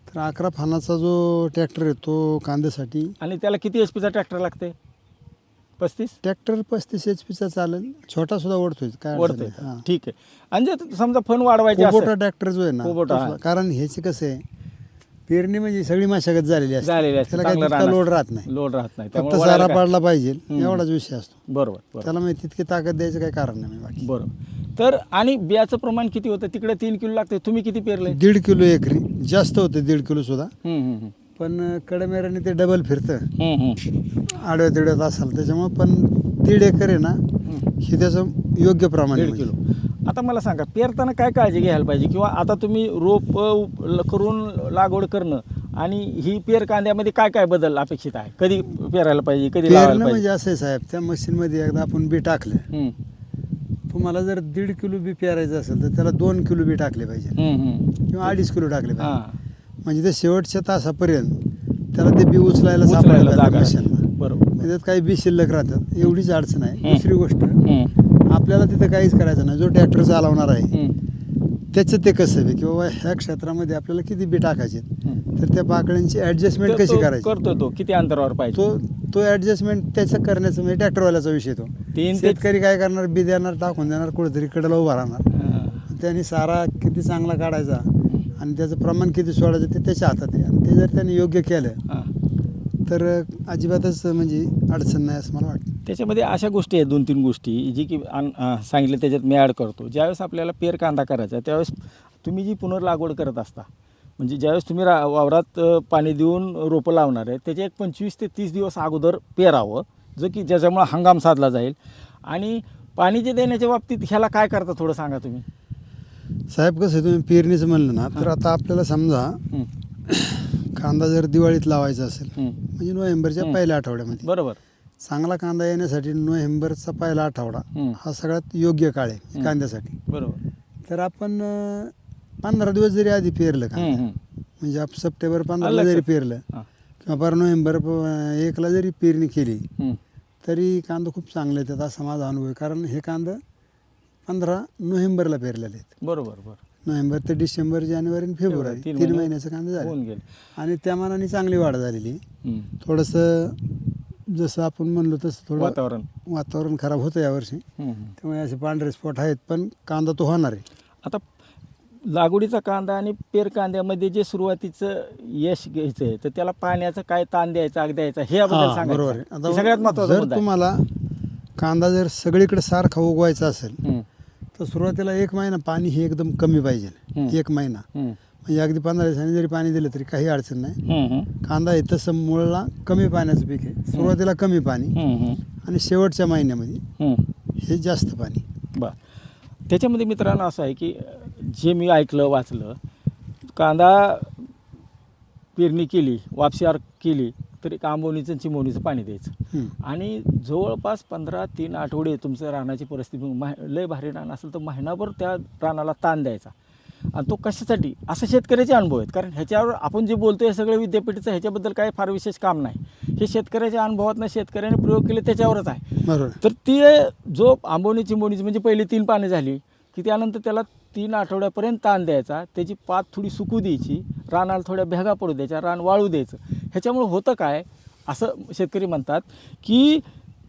[SPEAKER 2] तर 11 फानाचा जो ट्रॅक्टर आहे तो कांद्यासाठी.
[SPEAKER 1] आणि त्याला किती HP चा ट्रॅक्टर लागते? 35?
[SPEAKER 2] ट्रॅक्टर 35 HP चालेल, छोटा सुद्धा ओढतोय, काय अडचण
[SPEAKER 1] वरते.
[SPEAKER 2] नाही. हां.
[SPEAKER 1] ठीक आहे. आणि जर समजा फण वाढवायचे
[SPEAKER 2] कोबोटा
[SPEAKER 1] असेल,
[SPEAKER 2] ट्रॅक्टर जो आहे ना,
[SPEAKER 1] कोबोटा,
[SPEAKER 2] तो सुद्धा. कारण ह्याची कसं आहे, पेरणी म्हणजे सगळी मशागत झालेली असते,
[SPEAKER 1] झालेले असते,
[SPEAKER 2] त्याला काही
[SPEAKER 1] चांगलं
[SPEAKER 2] तितका
[SPEAKER 1] रान
[SPEAKER 2] लोड
[SPEAKER 1] असतं.
[SPEAKER 2] राहत नाही,
[SPEAKER 1] लोड राहत नाही,
[SPEAKER 2] फक्त
[SPEAKER 1] त्यामुळे
[SPEAKER 2] चारा
[SPEAKER 1] वळायला काय-
[SPEAKER 2] पाडला पाहिजे एवढाच विषय असतो.
[SPEAKER 1] बरोबर.
[SPEAKER 2] त्याला म्हणजे तितकी ताकद द्यायचं काही कारण नाही बाकी.
[SPEAKER 1] बरोबर. तर आणि बियाचं प्रमाण किती होतं तिकडे? 3 किलो लागते. तुम्ही किती पेरले?
[SPEAKER 2] 1.5 किलो एकरी, जास्त होते 1.5 किलो सुद्धा, पण कडमेऱ्याने ते डबल फिरतं आडव्या तिड्यात असाल त्याच्यामुळे. पण 1.5 एकर आहे ना, हे त्याचं योग्य प्रमाण आहे.
[SPEAKER 1] 1.5 किलो. आता मला सांगा, पेरताना काय काळजी घ्यायला पाहिजे? किंवा आता तुम्ही रोप करून लागवड करणं आणि ही पेर कांद्यामध्ये काय काय बदल अपेक्षित आहे? कधी पेरायला पाहिजे, कधी लावायला
[SPEAKER 2] पेरणं
[SPEAKER 1] पाहिजे?
[SPEAKER 2] म्हणजे असं आहे साहेब, त्या मशीनमध्ये एकदा आपण बी टाकलं, तुम्हाला जर 1.5 किलो बी पेरायचं असेल तर त्याला 2 किलो बी टाकले पाहिजे किंवा 2.5 किलो टाकले पाहिजे.
[SPEAKER 1] हां.
[SPEAKER 2] म्हणजे ते शेवटच्या तासापर्यंत त्याला ते बी उचलायला
[SPEAKER 1] उचलायला
[SPEAKER 2] सापडायला
[SPEAKER 1] जागा आहे.
[SPEAKER 2] मशीनला.
[SPEAKER 1] बरोबर.
[SPEAKER 2] त्याच्यात काही बी शिल्लक राहतात, एवढीच अडचण आहे. दुसरी गोष्ट, आपल्याला तिथं काहीच करायचं नाही. जो ट्रॅक्टर चालवणार आहे त्याचं ते कसं आहे, किंवा ह्या क्षेत्रामध्ये आपल्याला किती बी टाकायचे, तर त्या पाकळ्यांची ॲडजस्टमेंट कशी करायची,
[SPEAKER 1] करतो तो किती अंतरावर पाहिजे
[SPEAKER 2] तो ॲडजस्टमेंट त्याचं करण्याचं म्हणजे ट्रॅक्टरवाल्याचा विषय. तो
[SPEAKER 1] 3 ते
[SPEAKER 2] शेतकरी काय करणार, बी देणार, टाकून देणार, कुठेतरी कडेला उभा राहणार. त्यांनी सारा किती चांगला काढायचा आणि त्याचं प्रमाण किती सोडायचं ते त्याच्या हातात आहे. आणि ते जर त्यांनी योग्य केलं तर अजिबातच म्हणजे अडचण नाही असं मला वाटतं.
[SPEAKER 1] त्याच्यामध्ये अशा गोष्टी आहेत 2-3 गोष्टी जी की सांगितलं त्याच्यात मी ॲड करतो. ज्यावेळेस आपल्याला पेर कांदा करायचा आहे त्यावेळेस तुम्ही जी पुनर्लागवड करत असता म्हणजे ज्यावेळेस तुम्ही वावरात पाणी देऊन रोपं लावणार आहे त्याचे एक 25 ते 30 दिवस अगोदर पेरावं जो की ज्याच्यामुळं हंगाम साधला जाईल. आणि पाणी जे देण्याच्या बाबतीत ह्याला काय करता थोडं सांगा तुम्ही.
[SPEAKER 2] साहेब कसं आहे, तुम्ही पेरणीचं म्हणलं ना तर आता आपल्याला समजा कांदा जर दिवाळीत लावायचा असेल म्हणजे नोव्हेंबरच्या पहिल्या आठवड्यामध्ये,
[SPEAKER 1] बरोबर,
[SPEAKER 2] चांगला कांदा येण्यासाठी नोव्हेंबरचा पहिला आठवडा हा सगळ्यात योग्य काळ आहे कांद्यासाठी.
[SPEAKER 1] बरोबर.
[SPEAKER 2] तर आपण 15 दिवस जरी आधी पेरलं कांदा म्हणजे आपण सप्टेंबर 15ला जरी पेरलं किंवा बरं नोव्हेंबर 1ला जरी पेरणी केली तरी कांदा खूप चांगले येतात असा माझा अनुभव आहे. कारण हे कांदा 15 नोव्हेंबरला पेरलेले आहेत.
[SPEAKER 1] बरोबर.
[SPEAKER 2] नोव्हेंबर ते डिसेंबर, जानेवारी आणि फेब्रुवारी 3 महिन्याचं कांदा
[SPEAKER 1] होऊन
[SPEAKER 2] झाले
[SPEAKER 1] गेले.
[SPEAKER 2] आणि त्या मानाने चांगली वाढ झालेली. थोडंसं जसं आपण म्हणलो तसं थोडं वातावरण खराब होतं यावर्षी, त्यामुळे असे पांढरे स्पॉट आहेत पण कांदा तो होणार आहे.
[SPEAKER 1] आता लागवडीचा कांदा आणि पेर कांद्यामध्ये जे सुरुवातीचं यश घ्यायचं आहे तर त्याला पाण्याचं काय ताण द्यायचा आग द्यायचा हे
[SPEAKER 2] बरोबर
[SPEAKER 1] सांगायचं
[SPEAKER 2] आहे.
[SPEAKER 1] हे
[SPEAKER 2] आता
[SPEAKER 1] सगळ्यात महत्त्वाचा
[SPEAKER 2] जर
[SPEAKER 1] मुद्दा आहे.
[SPEAKER 2] तुम्हाला कांदा जर सगळीकडे सारखा उगवायचा असेल तर सुरुवातीला 1 महिना पाणी हे एकदम कमी पाहिजे. 1 महिना म्हणजे अगदी 15 दिवसांनी जरी पाणी दिलं तरी काही अडचण नाही. कांदा हे तसं मुळाला कमी पाण्याचं पीक आहे. सुरुवातीला कमी पाणी आणि शेवटच्या महिन्यामध्ये हे जास्त पाणी.
[SPEAKER 1] बरं. त्याच्यामध्ये मित्रांनो असं आहे की जे मी ऐकलं वाचलं कांदा पेरणी केली वापशार केली तर एक आंबवणीचं चिमवणीचं पाणी द्यायचं आणि जवळपास 15-3 आठवडे तुमचं रानाची परिस्थिती लय भारी रान असेल तर महिनाभर त्या रानाला ताण द्यायचा. आणि तो कशासाठी असं शेतकऱ्याचे अनुभव आहेत. कारण ह्याच्यावर आपण जे बोलतो हे सगळं विद्यापीठाचं ह्याच्याबद्दल काय फार विशेष काम नाही. हे शेतकऱ्याच्या अनुभवातनं शेतकऱ्याने प्रयोग केले त्याच्यावरच आहे.
[SPEAKER 2] बरोबर.
[SPEAKER 1] तर ते जो आंबवणी चिंबवणीची म्हणजे पहिली 3 पाने झाली की त्यानंतर त्याला 3 आठवड्यापर्यंत ताण द्यायचा. त्याची पात थोडी सुकू द्यायची, रानाला थोड्या भेगा पडू द्यायच्या, रान वाळू द्यायचं. ह्याच्यामुळे होतं काय असं शेतकरी म्हणतात की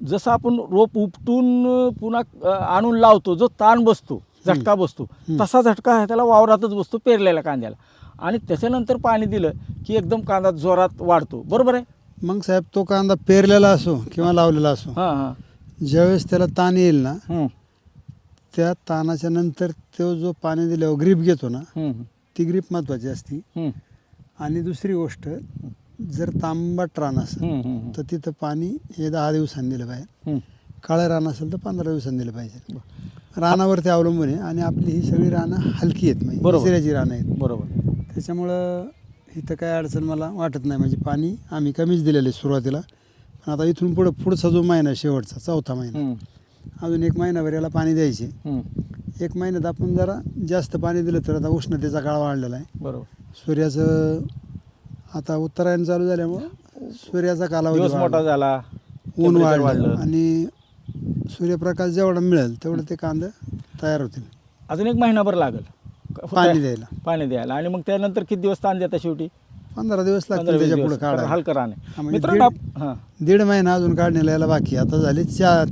[SPEAKER 1] जसं आपण रोप उपटून पुन्हा आणून लावतो जो ताण बसतो झटका बसतो तसा झटका त्याला वावरातच बसतो पेरलेल्या कांद्याला. आणि त्याच्यानंतर पाणी दिलं की एकदम कांदा जोरात वाढतो. बरोबर आहे.
[SPEAKER 2] मग साहेब तो कांदा पेरलेला असो किंवा लावलेला असो, ज्यावेळेस त्याला ताण येईल ना त्या ताणाच्या नंतर तो जो पाणी दिल्यावर ग्रीप घेतो ना ती ग्रीप महत्त्वाची असते. आणि दुसरी गोष्ट जर तांबट रान असेल तर तिथं पाणी हे 10 दिवसांनी दिलं पाहिजे. काळं रान असेल तर 15 दिवसांनी दिलं पाहिजे. रानावरती अवलंबून आहे आणि आपली ही सगळी रानं हलकी आहेत म्हणजे निसर्गाची रानं आहेत.
[SPEAKER 1] बरोबर.
[SPEAKER 2] त्याच्यामुळं इथं काय अडचण मला वाटत नाही. म्हणजे पाणी आम्ही कमीच दिलेलं आहे सुरुवातीला. पण आता इथून पुढचा जो महिना शेवटचा 4था महिना अजून 1 महिनाभर याला पाणी द्यायचे. 1 महिन्यात आपण जरा जास्त पाणी दिलं तर आता उष्णतेचा काळ वाढलेला आहे.
[SPEAKER 1] बरोबर.
[SPEAKER 2] सूर्याचं आता उत्तरायण चालू झाल्यामुळं सूर्याचा कालावधी
[SPEAKER 1] मोठा झाला,
[SPEAKER 2] ऊन वाढलं आणि सूर्यप्रकाश जेवढा मिळेल तेवढं ते कांदा तयार होतील.
[SPEAKER 1] अजून 1 महिनाभर लागेल
[SPEAKER 2] पाणी द्यायला
[SPEAKER 1] आणि मग त्यानंतर किती दिवस ताण देता शेवटी
[SPEAKER 2] 15 दिवस लागतील त्याच्या पुढे काढायला.
[SPEAKER 1] हलकं रान आहे.
[SPEAKER 2] म्हणजे
[SPEAKER 1] मित्रांनो
[SPEAKER 2] 1.5 महिना अजून काढण्याला याला बाकी. आता झाले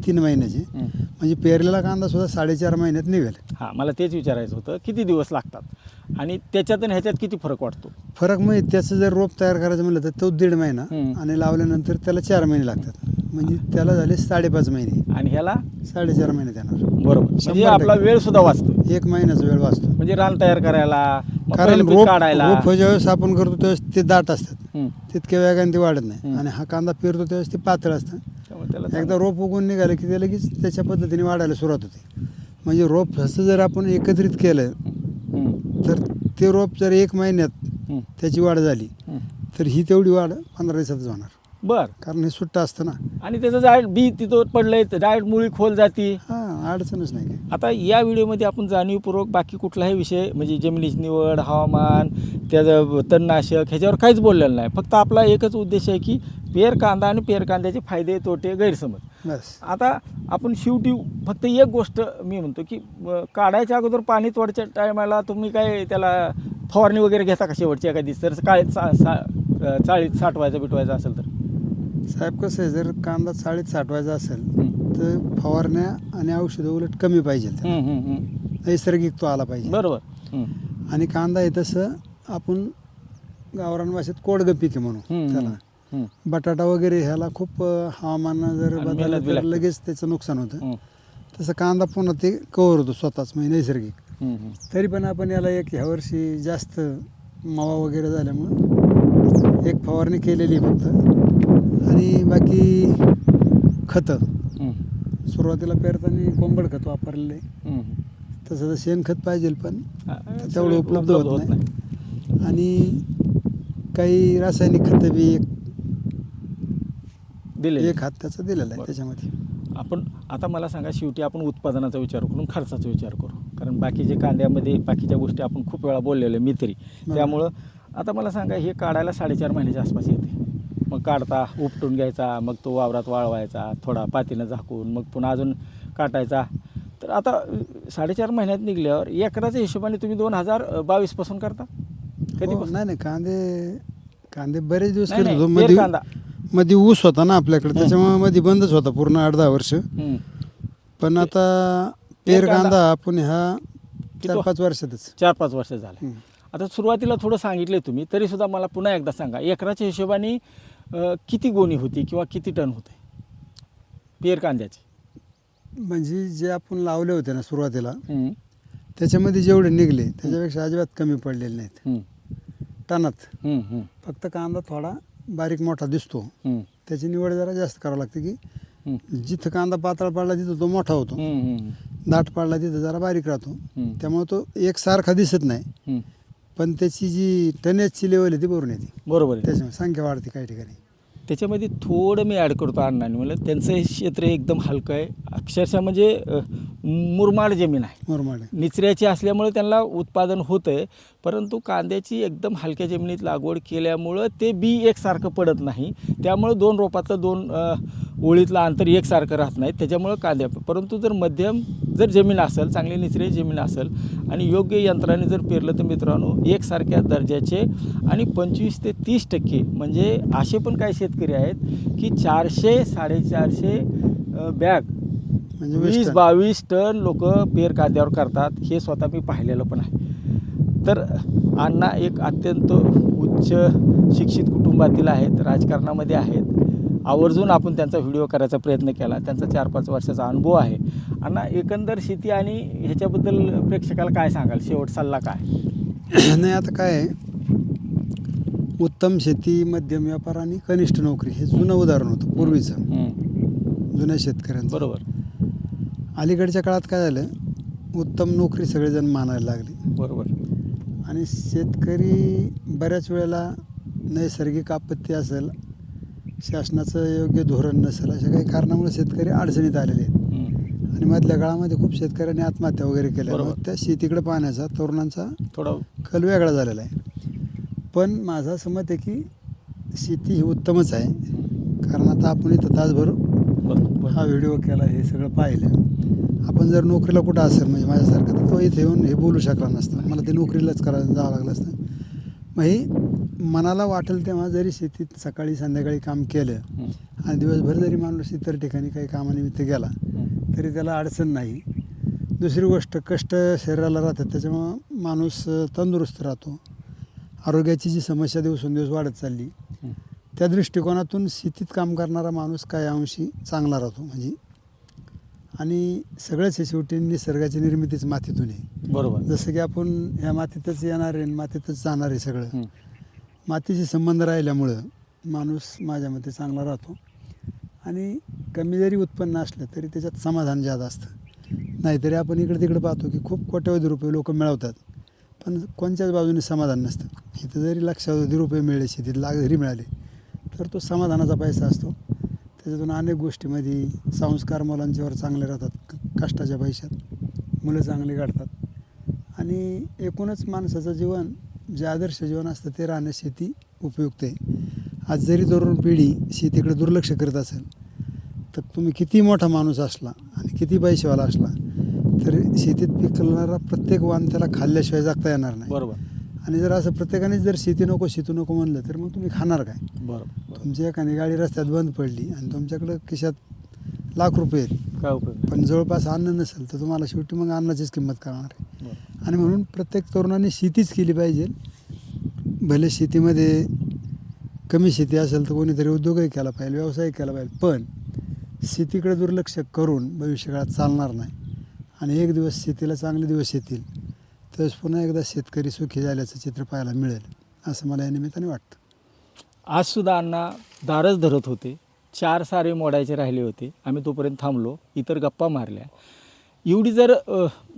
[SPEAKER 2] 3 महिन्याचे म्हणजे पेरलेला कांदा सुद्धा 4.5 महिन्यात निघेल.
[SPEAKER 1] मला तेच विचारायचं होतं किती दिवस लागतात आणि त्याच्यात आणि ह्याच्यात किती फरक वाटतो.
[SPEAKER 2] फरक म्हणजे त्याचं जर रोप तयार करायचं म्हणलं तर तो 1.5 महिना आणि लावल्यानंतर त्याला 4 महिने लागतात. म्हणजे त्याला झाले 5.5 महिने
[SPEAKER 1] आणि ह्याला
[SPEAKER 2] 4.5 महिने देणार.
[SPEAKER 1] बरोबर. म्हणजे आपला वेळ सुद्धा वाचतो.
[SPEAKER 2] 1 महिन्याचा वेळ वाचतो.
[SPEAKER 1] म्हणजे रान तयार करायला
[SPEAKER 2] कारण
[SPEAKER 1] काढायला
[SPEAKER 2] रोप ज्यावेळेस आपण करतो त्यावेळेस ते दाट असतात तितक्या वेगाने ते वाढत नाही. आणि हा कांदा पेरतो त्यावेळेस ते पातळ असतं. एकदा रोप उगवून निघालं की ते लगेच त्याच्या पद्धतीने वाढायला सुरुवात होते. म्हणजे रोप असं जर आपण एकत्रित केलं तर ते रोप जर 1 महिन्यात त्याची वाढ झाली तर ही तेवढी वाढ 15 दिवसातच होणार.
[SPEAKER 1] बर.
[SPEAKER 2] कारण हे सुट्टा असतं ना
[SPEAKER 1] आणि त्याचं डायरेक्ट बी तिथं पडलंय डायरेक्ट मुळी खोल जाती.
[SPEAKER 2] अडचणच नाही.
[SPEAKER 1] आता या व्हिडिओमध्ये आपण जाणीवपूर्वक बाकी कुठलाही विषय म्हणजे जमिनीची निवड, हवामान, त्याचं तणनाशक ह्याच्यावर काहीच बोललेलं नाही. फक्त आपला एकच उद्देश आहे की पेर कांदा आणि पेर कांद्याचे फायदे तोटे गैरसमज.
[SPEAKER 2] बस.
[SPEAKER 1] आता आपण शेवटी फक्त एक गोष्ट मी म्हणतो की काढायच्या अगोदर पाणी तोडच्या टायमाला तुम्ही काय त्याला फवारणी वगैरे घेता का शेवटची एखादी तर चाळीत साठवायचं बिटवायचं असेल तर.
[SPEAKER 2] साहेब कसं आहे जर कांदा चाळीत साठवायचा असेल तर फवारण्या आणि औषधं उलट कमी पाहिजे. नैसर्गिक तो आला पाहिजे.
[SPEAKER 1] बरोबर.
[SPEAKER 2] आणि कांदा आहे तसं आपण गावरान भाषेत कोडगं पीक आहे म्हणून त्याला.
[SPEAKER 1] हं.
[SPEAKER 2] बटाटा वगैरे ह्याला खूप हवामान जर
[SPEAKER 1] आणि
[SPEAKER 2] बदललं
[SPEAKER 1] मेहनत बी
[SPEAKER 2] तर
[SPEAKER 1] लागते.
[SPEAKER 2] लगेच त्याचं नुकसान होतं.
[SPEAKER 1] हं.
[SPEAKER 2] तसं कांदा पुन्हा ते कव्हर होतो स्वतःच म्हणजे नैसर्गिक.
[SPEAKER 1] हं, हं.
[SPEAKER 2] तरी पण आपण याला ह्या वर्षी जास्त मावा वगैरे झाल्यामुळं एक फवारणी केलेली आहे फक्त. आणि बाकी खतं
[SPEAKER 1] हं.
[SPEAKER 2] सुरुवातीला पेरताना कोंबड खत वापरलेलं आहे.
[SPEAKER 1] हं.
[SPEAKER 2] तसं तर शेणखत पाहिजे पण
[SPEAKER 1] सगळे
[SPEAKER 2] तेवढं उपलब्ध होत नाही. आणि काही रासायनिक खतं बी
[SPEAKER 1] दिले.
[SPEAKER 2] एक हात त्याचा दिलेला आहे
[SPEAKER 1] बरं.
[SPEAKER 2] त्याच्यामध्ये.
[SPEAKER 1] आपण आता मला सांगा, शेवटी आपण उत्पादनाचा विचार करून खर्चाचा विचार करू, कारण बाकीचे कांद्यामध्ये बाकीच्या गोष्टी आपण खूप वेळा बोललेलो आहे मी तरी. त्यामुळं आता मला सांगा, हे काढायला 4.5 महिन्याच्या आसपास येते. मग काढता, उपटून घ्यायचा, मग तो वावरात वाळवायचा, थोडा पातीनं झाकून, मग पुन्हा अजून काटायचा. तर आता 4.5 महिन्यात निघल्यावर एकराच्या हिशोबाने तुम्ही 2022 पासून करता
[SPEAKER 2] हो,
[SPEAKER 1] कधीपासून?
[SPEAKER 2] नाही कांदे बरेच दिवस
[SPEAKER 1] नाही,
[SPEAKER 2] करत
[SPEAKER 1] नाही,
[SPEAKER 2] होतो.
[SPEAKER 1] पेर
[SPEAKER 2] मध्ये
[SPEAKER 1] कांदा.
[SPEAKER 2] मध्ये ऊस होता ना आपल्याकडे, त्याच्यामुळे मध्ये बंदच होता पूर्ण 8-10 वर्ष.
[SPEAKER 1] हं.
[SPEAKER 2] पण आता
[SPEAKER 1] पेर
[SPEAKER 2] पेर
[SPEAKER 1] कांदा
[SPEAKER 2] कांदा आपण ह्या
[SPEAKER 1] की
[SPEAKER 2] 4-5 वर्षातच.
[SPEAKER 1] 4-5 वर्ष झाले. आता सुरुवातीला थोडं सांगितलं तुम्ही, तरीसुद्धा मला पुन्हा एकदा सांगा, एकराच्या हिशोबाने किती गोणी होती किंवा किती टन होते पेर कांद्याचे?
[SPEAKER 2] म्हणजे जे आपण लावले होते ना सुरुवातीला,
[SPEAKER 1] हं.
[SPEAKER 2] त्याच्यामध्ये जेवढे निघले त्याच्यापेक्षा अजिबात कमी पडलेले नाहीत
[SPEAKER 1] हं.
[SPEAKER 2] टनात.
[SPEAKER 1] हं. हं.
[SPEAKER 2] फक्त कांदा थोडा बारीक मोठा दिसतो,
[SPEAKER 1] हं.
[SPEAKER 2] त्याची निवड जरा जास्त करावं लागते की
[SPEAKER 1] हं.
[SPEAKER 2] जिथं कांदा पातळ पडला तिथं तो मोठा होतो,
[SPEAKER 1] हं. हं.
[SPEAKER 2] दाट पडला तिथं जरा बारीक राहतो.
[SPEAKER 1] हं.
[SPEAKER 2] त्यामुळे तो एकसारखा दिसत नाही,
[SPEAKER 1] हं.
[SPEAKER 2] पण त्याची जी टनेजची लेवल आहे ती भरून येते.
[SPEAKER 1] बरोबर आहे.
[SPEAKER 2] त्याच्यामुळे संख्या वाढते काही ठिकाणी.
[SPEAKER 1] त्याच्यामध्ये थोडं मी ॲड करतो अण्णांनी, म्हणलं त्यांचं हे क्षेत्र एकदम हलकं आहे, अक्षरशः म्हणजे मुरमाड जमीन आहे.
[SPEAKER 2] मुरमाड आहे.
[SPEAKER 1] निचऱ्याची असल्यामुळे त्यांना उत्पादन होतं आहे, परंतु कांद्याची एकदम हलक्या जमिनीत लागवड केल्यामुळं ते बी एकसारखं पडत नाही. त्यामुळं 2 रोपातलं 2 ओळीतलं अंतर एकसारखं राहत नाही. त्याच्यामुळं कांद्या, परंतु जर मध्यम जर जमीन असेल, चांगली निचऱ्याची जमीन असेल आणि योग्य यंत्राने जर पेरलं तर मित्रांनो एकसारख्या दर्जाचे आणि 25 ते 30% म्हणजे असे पण काही शेतकरी आहेत की 400-450 बॅग
[SPEAKER 2] म्हणजे
[SPEAKER 1] 20-22 टन लोक पेर कांद्यावर करतात. हे स्वतः मी पाहिलेलं पण आहे. तर अण्णा एक अत्यंत उच्च शिक्षित कुटुंबातील आहेत, राजकारणामध्ये आहेत. आवर्जून आपण त्यांचा व्हिडिओ करायचा प्रयत्न केला. त्यांचा 4-5 वर्षाचा अनुभव आहे. अण्णा, एकंदर शेती आणि ह्याच्याबद्दल प्रेक्षकाला काय सांगाल? शेवट सल्ला काय?
[SPEAKER 2] नाही आता काय आहे, उत्तम शेती, मध्यम व्यापार आणि कनिष्ठ नोकरी हे जुनं उदाहरण होतं पूर्वीचं, जुन्या शेतकऱ्यांचं.
[SPEAKER 1] बरोबर.
[SPEAKER 2] अलीकडच्या काळात काय झालं, उत्तम नोकरी सगळेजण मानायला लागले.
[SPEAKER 1] बरोबर.
[SPEAKER 2] आणि शेतकरी बऱ्याच वेळेला नैसर्गिक आपत्ती असेल, शासनाचं योग्य धोरण नसेल, अशा काही कारणामुळे शेतकरी अडचणीत आलेले आहेत. आणि मधल्या काळामध्ये खूप शेतकऱ्यांनी आत्महत्या वगैरे केल्या.
[SPEAKER 1] बरोबर.
[SPEAKER 2] त्या शेतीकडे पाहण्याचा तरुणांचा
[SPEAKER 1] थोडा
[SPEAKER 2] कल वेगळा झालेला आहे. पण माझं असं मत आहे की शेती ही उत्तमच आहे. कारण आता आपण इथं तासभर हा व्हिडिओ केला, हे सगळं पाहिलं. आपण जर नोकरीला कुठं असेल म्हणजे माझ्यासारखं, तर तो इथे येऊन हे बोलू शकला नसता. मला ते नोकरीलाच करायला जावं लागलं असतं. मग हे मनाला वाटेल तेव्हा जरी शेतीत सकाळी संध्याकाळी काम केलं आणि दिवसभर जरी माणूस इतर ठिकाणी काही कामानिमित्त गेला तरी त्याला अडचण नाही. दुसरी गोष्ट, कष्ट शरीराला राहतात, त्याच्यामुळं माणूस तंदुरुस्त राहतो. आरोग्याची जी समस्या दिवसेंदिवस वाढत चालली, त्या दृष्टिकोनातून शेतीत काम करणारा माणूस काही अंशी चांगला राहतो. म्हणजे आणि सगळंच हे शेवटी निसर्गाची निर्मितीच मातीतून आहे.
[SPEAKER 1] बरोबर.
[SPEAKER 2] जसं की आपण ह्या मातीतच येणार आहे, मातीतच जाणार आहे. सगळं मातीशी संबंध राहिल्यामुळं माणूस माझ्या मते चांगला राहतो. आणि कमी जरी उत्पन्न असलं तरी त्याच्यात समाधान जास्त असतं. नाहीतरी आपण इकडे तिकडे पाहतो की खूप कोट्यवधी रुपये लोक मिळवतात, पण कोणत्याच बाजूने समाधान नसतं. इथं जरी लक्षावधी रुपये मिळले, शेतीत लाख जरी मिळाले, तर तो समाधानाचा पैसा असतो. त्याच्यातून अनेक गोष्टीमध्ये संस्कार मुलांच्यावर चांगले राहतात, कष्टाच्या पैशात मुलं चांगली काढतात. आणि एकूणच माणसाचं जीवन जे आदर्श जीवन असतं ते राहण्यास शेती उपयुक्त आहे. आज जरी तरुण पिढी शेतीकडे दुर्लक्ष करत असेल, तर तुम्ही किती मोठा माणूस असला आणि किती पैसेवाला असला तरी शेतीत पिकणारा प्रत्येक वाण त्याला खाल्ल्याशिवाय जगता येणार नाही.
[SPEAKER 1] बरोबर.
[SPEAKER 2] आणि जर असं प्रत्येकाने जर शेती नको म्हणलं तर मग तुम्ही खाणार काय?
[SPEAKER 1] बरोबर.
[SPEAKER 2] तुमची एखादी गाडी रस्त्यात बंद पडली आणि तुमच्याकडं खिशात लाख रुपये आहेत,
[SPEAKER 1] काय उपयोग?
[SPEAKER 2] पण जवळपास अन्न नसेल तर तुम्हाला शेवटी मग अन्नाचीच किंमत करणार आहे. आणि म्हणून प्रत्येक तरुणाने शेतीच केली पाहिजे. भले शेतीमध्ये कमी शेती असेल तर कोणीतरी उद्योगही केला पाहिजे, व्यवसाय केला पाहिजे. पण शेतीकडे दुर्लक्ष करून भविष्यकाळात चालणार नाही. आणि एक दिवस शेतीला चांगले दिवस येतील तरच पुन्हा एकदा शेतकरी सुखी झाल्याचं चित्र पाहायला मिळेल, असं मला या निमित्ताने वाटतं.
[SPEAKER 1] आजसुद्धा अण्णा दारच धरत होते. 4 सारे मोडायचे राहिले होते. आम्ही तोपर्यंत थांबलो, इतर गप्पा मारल्या. एवढी जर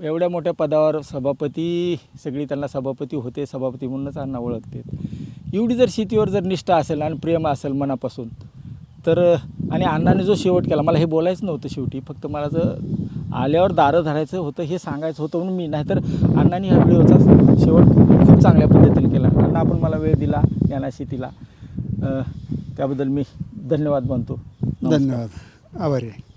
[SPEAKER 1] एवढ्या मोठ्या पदावर सभापती, सगळी त्यांना सभापती होते, सभापती म्हणूनच अण्णा ओळखते. एवढी जर शेतीवर जर निष्ठा असेल आणि प्रेम असेल मनापासून तर, आणि अण्णाने जो शेवट केला, मला हे बोलायचं नव्हतं शेवटी, फक्त मला जर आल्यावर दारं धरायचं होतं हे सांगायचं होतं म्हणून मी, नाहीतर अण्णांनी ह्या व्हिडिओचा शेवट खूप चांगल्या पद्धतीने केला. अण्णा आपण मला वेळ दिला ज्ञाना शेतीला, त्याबद्दल मी धन्यवाद मानतो.
[SPEAKER 2] धन्यवाद, आभारी आहे.